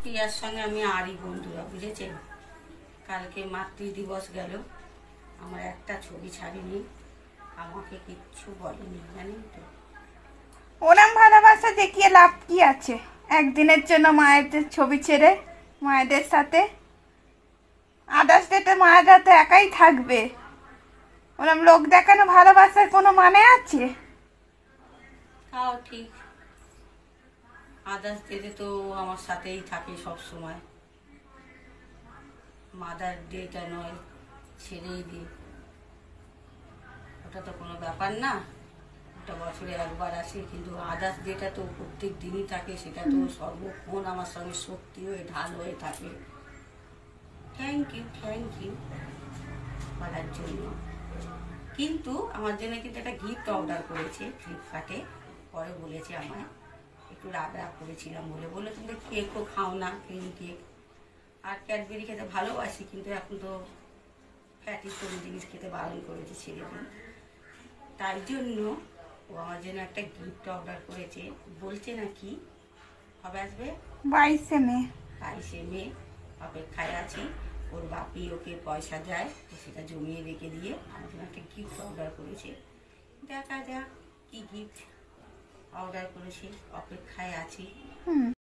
প্রিয়ার সঙ্গে আমি আরই বন্ধুরা, বুঝেছেন। কালকে মাতৃ দিবস গেল, আমার একটা ছবি ছাড়িনি, আমাকে কিচ্ছু বলেনি, জানেন তো। ওরম ভালোবাসা দেখিয়ে লাভ কি আছে? একদিনের জন্য মায়েদের ছবি ছেড়ে মায়েদের সাথে, আদার্স ডেটে মায়েরা তো একাই থাকবে। ওরম লোক দেখানো ভালোবাসার কোনো মানে আছে? তাও ঠিক, আদার্স ডেতে তো আমার সাথেই থাকে সব সময়। মাদার ডেটা নয়, ছেড়েই দিই, ওটা তো কোনো ব্যাপার না, ওটা বছরে একবার আসে। কিন্তু আদার্স ডেটা তো প্রত্যেক দিনই থাকে, সেটা তো সর্বক্ষণ আমার সঙ্গে শক্তি হয়ে ঢাল হয়ে থাকে। থ্যাংক ইউ বলার জন্য। কিন্তু আমার জন্য কিন্তু একটা গিফট অর্ডার করেছে ফ্লিপকার্টে। পরে বলেছে আমায়, একটু রাগ করেছিলাম বলে, বললো তুমি কেকও খাও না, ক্রিম কেক আর ক্যাডবেরি খেতে ভালোবাসি, কিন্তু এখন তো ফ্যাটি কোনো জিনিস খেতে বারণ করেছে, ছেড়ে দিন। তাই জন্য ও আমার জন্য একটা গিফট অর্ডার করেছে, বলছে নাকি কবে আসবে, 22শে মে। 22শে মে। অপেক্ষায় আছি, ওর বাপি ওকে পয়সা দেয়, তো সেটা জমিয়ে রেখে দিয়ে আমার জন্য একটা গিফট অর্ডার করেছে। দেখা যাক কি গিফট অর্ডার করেছে, অপেক্ষায় আছি।